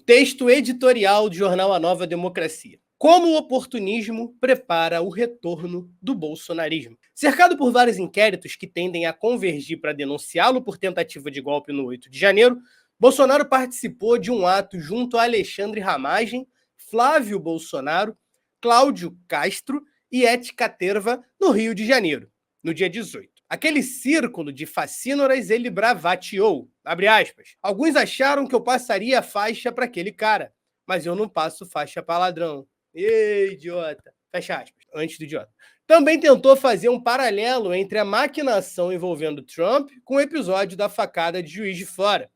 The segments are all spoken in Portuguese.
texto editorial do jornal A Nova Democracia. Como o oportunismo prepara o retorno do bolsonarismo. Cercado por vários inquéritos que tendem a convergir para denunciá-lo por tentativa de golpe no 8 de janeiro, Bolsonaro participou de um ato junto a Alexandre Ramagem, Flávio Bolsonaro, Cláudio Castro e Ética Terva no Rio de Janeiro, no dia 18. Aquele círculo de facínoras ele bravateou, abre aspas. Alguns acharam que eu passaria a faixa para aquele cara, mas eu não passo faixa para ladrão. Ei, idiota. Fecha aspas, antes do idiota. Também tentou fazer um paralelo entre a maquinação envolvendo Trump com o episódio da facada de Juiz de Fora.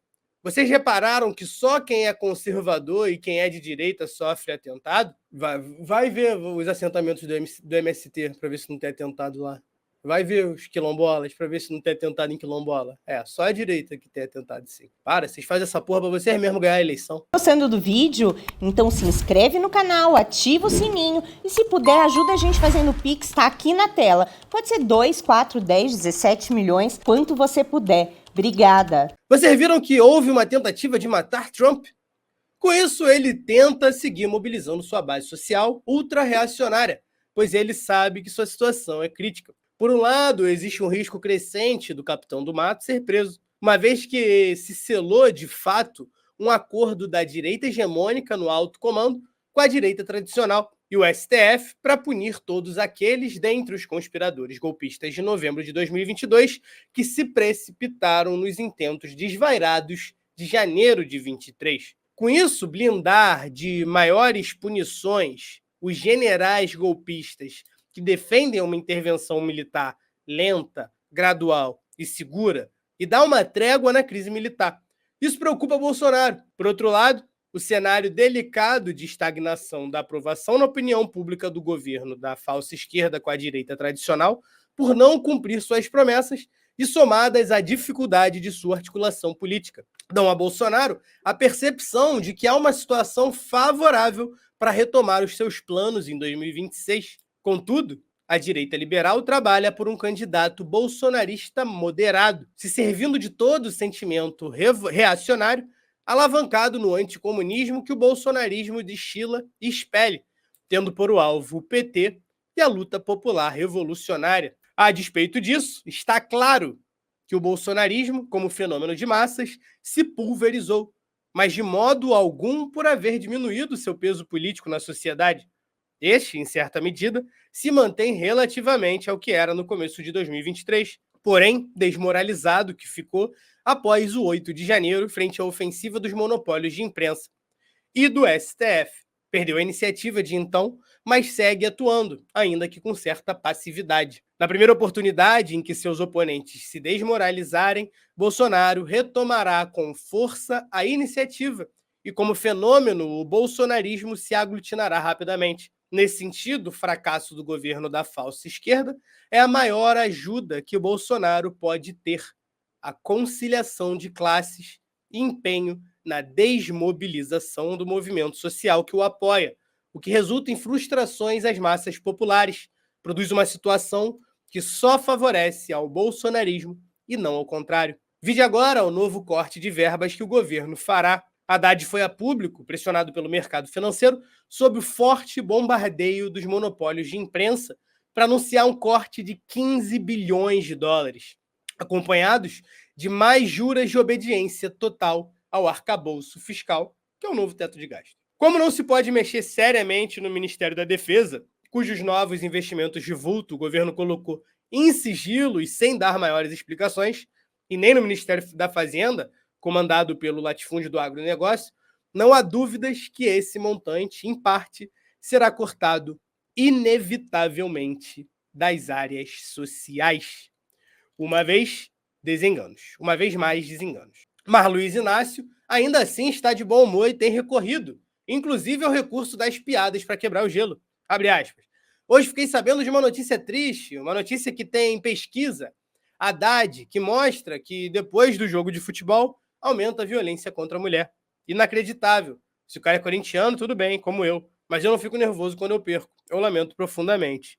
Vocês repararam que só quem é conservador e quem é de direita sofre atentado? Vai ver os assentamentos do MST para ver se não tem atentado lá. Vai ver os quilombolas para ver se não tem atentado em quilombola. É, só a direita que tem atentado, sim. Para, vocês fazem essa porra pra vocês mesmo ganhar a eleição. Gostando do vídeo? Então se inscreve no canal, ativa o sininho e se puder ajuda a gente fazendo o Pix, tá aqui na tela. Pode ser 2, 4, 10, 17 milhões, quanto você puder. Obrigada. Vocês viram que houve uma tentativa de matar Trump? Com isso, ele tenta seguir mobilizando sua base social ultra-reacionária, pois ele sabe que sua situação é crítica. Por um lado, existe um risco crescente do capitão do mato ser preso, uma vez que se selou, de fato, um acordo da direita hegemônica no alto comando com a direita tradicional e o STF para punir todos aqueles dentre os conspiradores golpistas de novembro de 2022 que se precipitaram nos intentos desvairados de janeiro de 23. Com isso, blindar de maiores punições os generais golpistas que defendem uma intervenção militar lenta, gradual e segura e dá uma trégua na crise militar. Isso preocupa Bolsonaro. Por outro lado, o cenário delicado de estagnação da aprovação na opinião pública do governo da falsa esquerda com a direita tradicional por não cumprir suas promessas e somadas à dificuldade de sua articulação política. Dão a Bolsonaro a percepção de que há uma situação favorável para retomar os seus planos em 2026. Contudo, a direita liberal trabalha por um candidato bolsonarista moderado, se servindo de todo o sentimento reacionário alavancado no anticomunismo que o bolsonarismo destila e expele, tendo por alvo o PT e a luta popular revolucionária. A despeito disso, está claro que o bolsonarismo, como fenômeno de massas, se pulverizou, mas de modo algum por haver diminuído seu peso político na sociedade. Este, em certa medida, se mantém relativamente ao que era no começo de 2023, porém desmoralizado que ficou após o 8 de janeiro frente à ofensiva dos monopólios de imprensa e do STF. Perdeu a iniciativa de então, mas segue atuando, ainda que com certa passividade. Na primeira oportunidade em que seus oponentes se desmoralizarem, Bolsonaro retomará com força a iniciativa e, como fenômeno, o bolsonarismo se aglutinará rapidamente. Nesse sentido, o fracasso do governo da falsa esquerda é a maior ajuda que o Bolsonaro pode ter, a conciliação de classes e empenho na desmobilização do movimento social que o apoia, o que resulta em frustrações às massas populares, produz uma situação que só favorece ao bolsonarismo e não ao contrário. Vide agora o novo corte de verbas que o governo fará. Haddad foi a público, pressionado pelo mercado financeiro, sob o forte bombardeio dos monopólios de imprensa para anunciar um corte de 15 bilhões de dólares, acompanhados de mais juras de obediência total ao arcabouço fiscal, que é o novo teto de gasto. Como não se pode mexer seriamente no Ministério da Defesa, cujos novos investimentos de vulto o governo colocou em sigilo e sem dar maiores explicações, e nem no Ministério da Fazenda, comandado pelo latifúndio do agronegócio, não há dúvidas que esse montante, em parte, será cortado inevitavelmente das áreas sociais. Uma vez mais desenganos. Mas Luiz Inácio ainda assim está de bom humor e tem recorrido, inclusive ao recurso das piadas para quebrar o gelo. Abre aspas. Hoje fiquei sabendo de uma notícia triste, uma notícia que tem pesquisa, Haddad, que mostra que depois do jogo de futebol aumenta a violência contra a mulher. Inacreditável. Se o cara é corintiano, tudo bem, como eu, mas eu não fico nervoso quando eu perco. Eu lamento profundamente.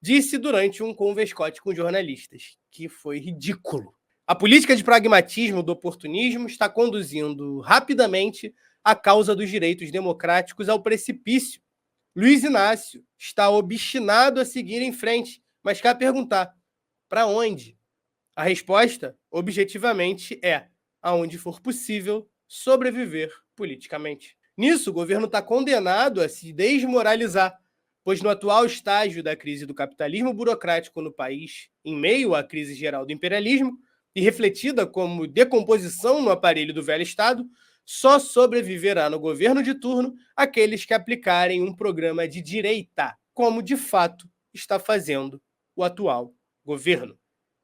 Disse durante um converscote com jornalistas, que foi ridículo. A política de pragmatismo do oportunismo está conduzindo rapidamente a causa dos direitos democráticos ao precipício. Luiz Inácio está obstinado a seguir em frente, mas quer perguntar: para onde? A resposta, objetivamente, é aonde for possível sobreviver politicamente. Nisso, o governo está condenado a se desmoralizar, pois no atual estágio da crise do capitalismo burocrático no país, em meio à crise geral do imperialismo, e refletida como decomposição no aparelho do velho Estado, só sobreviverá no governo de turno aqueles que aplicarem um programa de direita, como de fato está fazendo o atual governo.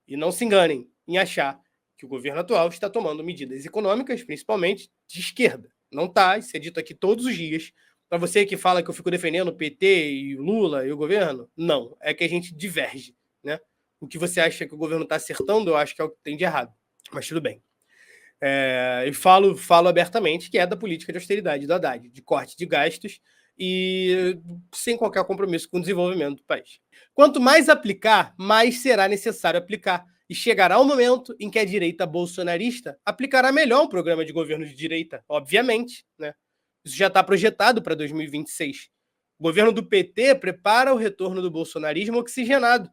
E não se enganem em achar que o governo atual está tomando medidas econômicas, principalmente de esquerda. Não está, isso é dito aqui todos os dias. Para você que fala que eu fico defendendo o PT e o Lula e o governo, não. É que a gente diverge, né? O que você acha que o governo está acertando, eu acho que é o que tem de errado. Mas tudo bem. E falo abertamente que é da política de austeridade do Haddad, de corte de gastos e sem qualquer compromisso com o desenvolvimento do país. Quanto mais aplicar, mais será necessário aplicar. E chegará o momento em que a direita bolsonarista aplicará melhor um programa de governo de direita, obviamente, né? Isso já está projetado para 2026. O governo do PT prepara o retorno do bolsonarismo oxigenado,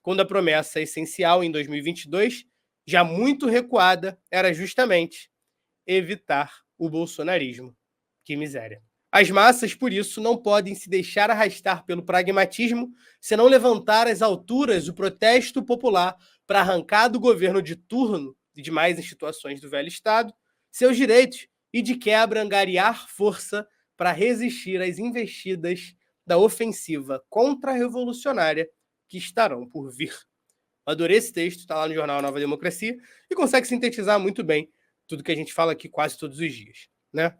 quando a promessa essencial em 2022, já muito recuada, era justamente evitar o bolsonarismo. Que miséria. As massas, por isso, não podem se deixar arrastar pelo pragmatismo, senão levantar às alturas o protesto popular para arrancar do governo de turno e demais instituições do velho Estado seus direitos e, de quebra, angariar força para resistir às investidas da ofensiva contra-revolucionária que estarão por vir. Adorei esse texto, está lá no jornal Nova Democracia e consegue sintetizar muito bem tudo que a gente fala aqui quase todos os dias, né?